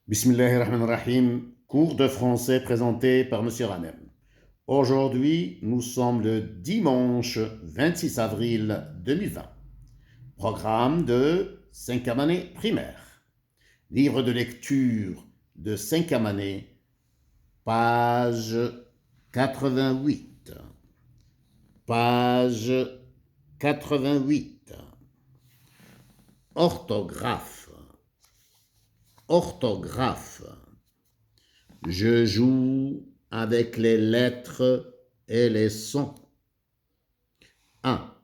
Bismillahirrahmanirrahim, cours de français présenté par Monsieur Ranem. Aujourd'hui, nous sommes le dimanche 26 avril 2020. Programme de 5e année primaire. Livre de lecture de 5e année, page 88. Page 88. Orthographe. Orthographe. Je joue avec les lettres et les sons. 1.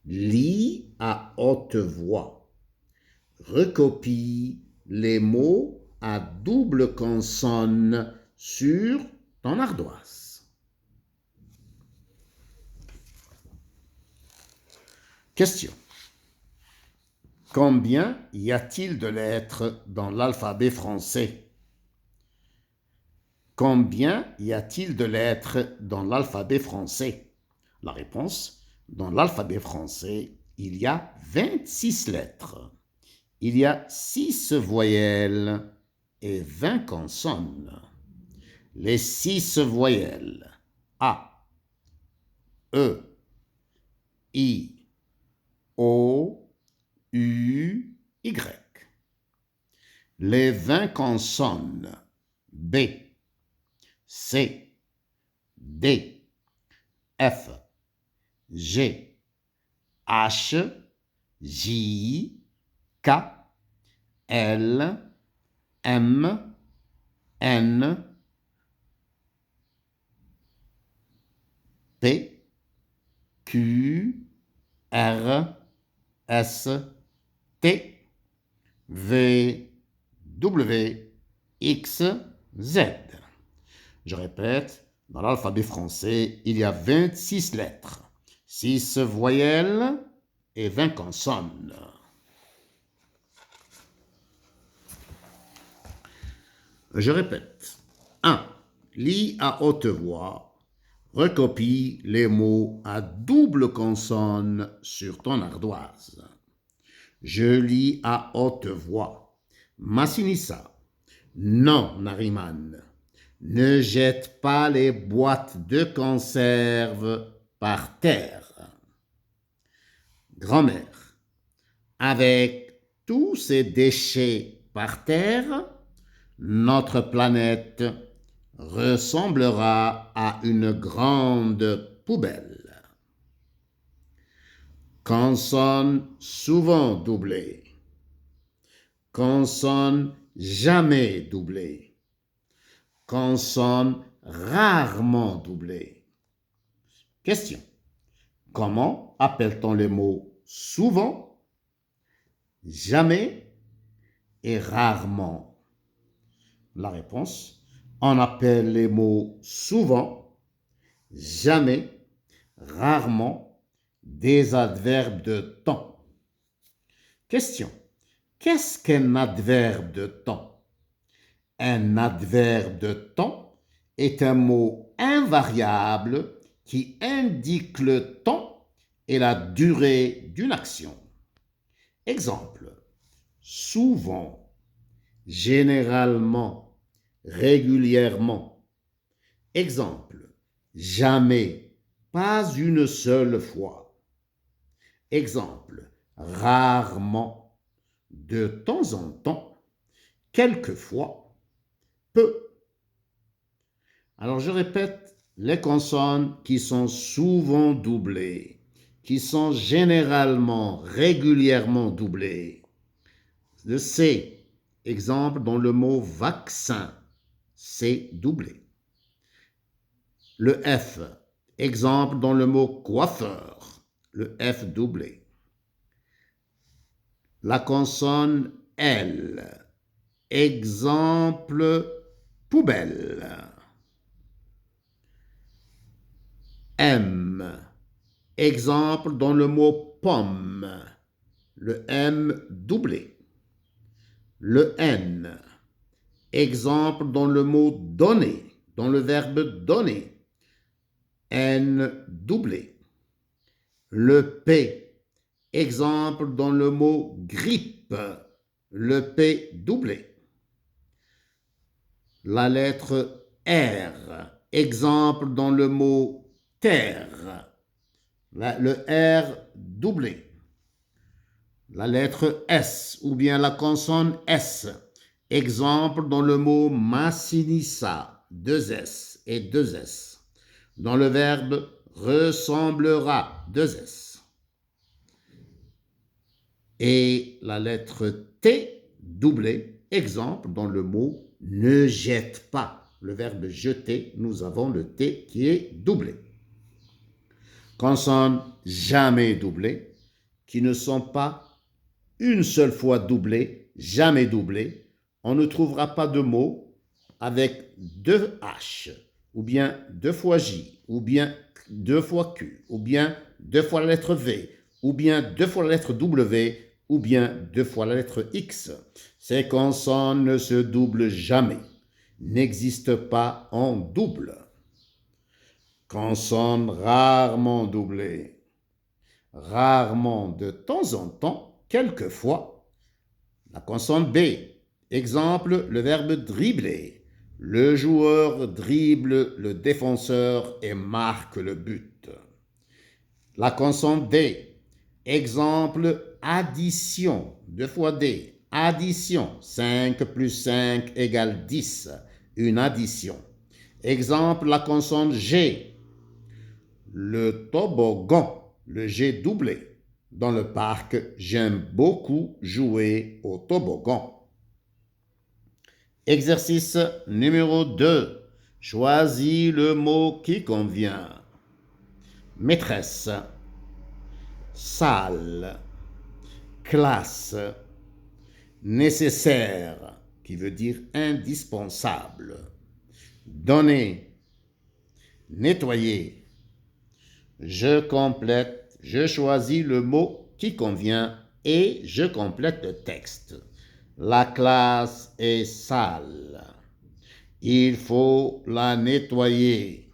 Lis à haute voix. Recopie les mots à double consonne sur ton ardoise. Question. Combien y a-t-il de lettres dans l'alphabet français? Combien y a-t-il de lettres dans l'alphabet français? La réponse, dans l'alphabet français, il y a 26 lettres. Il y a 6 voyelles et 20 consonnes. Les 6 voyelles A, E, I, O, U, Y. Les 20 consonnes B, C, D, F, G, H, J, K, L, M, N, P, Q, R, S, T, V, W, X, Z. Je répète, dans l'alphabet français, il y a 26 lettres, 6 voyelles et 20 consonnes. Je répète. 1. Lis à haute voix. Recopie les mots à double consonne sur ton ardoise. Je lis à haute voix. Massinissa. Non, Nariman. Ne jette pas les boîtes de conserve par terre. Grand-mère. Avec tous ces déchets par terre, notre planète ressemblera à une grande poubelle. Consonne souvent doublée. Consonne jamais doublée. Consonne rarement doublée. Question. Comment appelle-t-on les mots souvent, jamais et rarement? La réponse, on appelle les mots souvent, jamais, rarement des adverbes de temps. Question. Qu'est-ce qu'un adverbe de temps? Un adverbe de temps est un mot invariable qui indique le temps et la durée d'une action. Exemple. Souvent, généralement, régulièrement. Exemple. Jamais, pas une seule fois. Exemple. Rarement, de temps en temps, quelquefois, peu. Alors je répète les consonnes qui sont souvent doublées, qui sont généralement, régulièrement doublées. Le C, exemple dans le mot vaccin, c'est doublé. Le F, exemple dans le mot coiffeur, le F doublé. La consonne L, exemple poubelle. M, exemple dans le mot pomme, le M doublé. Le N, exemple dans le mot donner, dans le verbe donner, N doublé. Le P, exemple dans le mot grippe, le P doublé. la lettre R. Exemple dans le mot terre. Le R doublé. La lettre S ou bien la consonne S. Exemple dans le mot massinissa. 2 S et 2 S. Dans le verbe ressemblera. 2 S. Et la lettre T doublée. Exemple dans le mot ne jette pas. Le verbe jeter, nous avons le T qui est doublé. Consonnes jamais doublées, qui ne sont pas une seule fois doublées, jamais doublées. On ne trouvera pas de mot avec 2 H, ou bien 2 fois J, ou bien 2 fois Q, ou bien 2 fois la lettre V, ou bien 2 fois la lettre W, ou bien 2 fois la lettre X. Ces consonnes ne se doublent jamais, n'existent pas en double. Consonnes rarement doublées, rarement, de temps en temps, quelquefois. La consonne B. Exemple, le verbe dribbler. Le joueur dribble le défenseur et marque le but. La consonne D. Exemple, addition. 2 fois D. Addition. 5 plus 5 égale 10. Une addition. Exemple, la consonne G. Le toboggan. Le G doublé. Dans le parc, j'aime beaucoup jouer au toboggan. Exercice numéro 2. Choisis le mot qui convient. Maîtresse, salle, classe, nécessaire, qui veut dire indispensable, donner, nettoyer. Je complète, je choisis le mot qui convient et je complète le texte. La classe est sale. Il faut la nettoyer.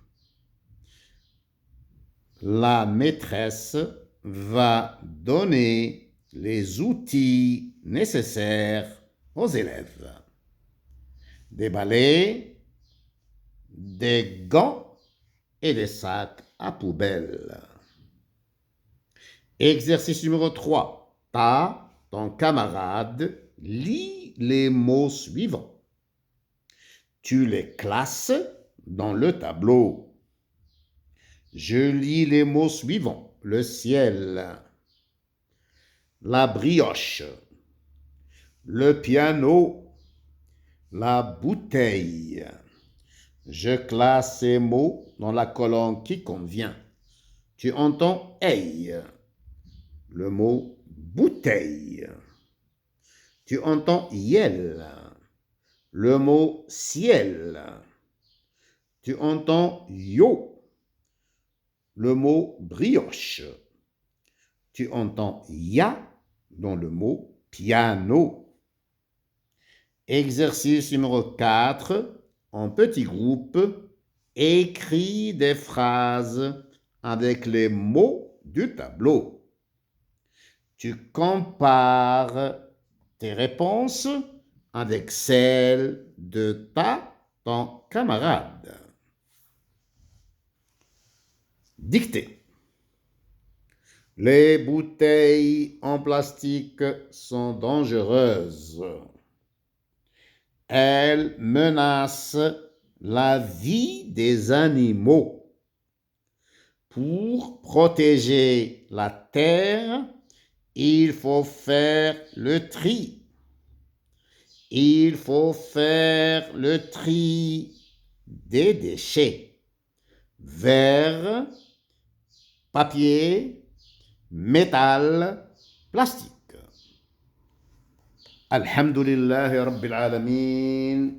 La maîtresse va donner les outils nécessaires aux élèves. Des balais, des gants et des sacs à poubelle. Exercice numéro 3. Ton camarade, lit les mots suivants. Tu les classes dans le tableau. Je lis les mots suivants. Le ciel, la brioche, le piano, la bouteille. Je classe ces mots dans la colonne qui convient. Tu entends « hey », le mot « bouteille ». Tu entends « yel », le mot « ciel ». Tu entends « yo », le mot « brioche ». Tu entends « ya » dans le mot « piano ». Exercice numéro 4. En petit groupe, écris des phrases avec les mots du tableau. Tu compares tes réponses avec celles de ton camarade. Dictée. Les bouteilles en plastique sont dangereuses. Elles menacent la vie des animaux. Pour protéger la terre, il faut faire le tri. Il faut faire le tri des déchets. Verre, papier, métal, plastique. Alhamdulillahi Rabbil Alamin.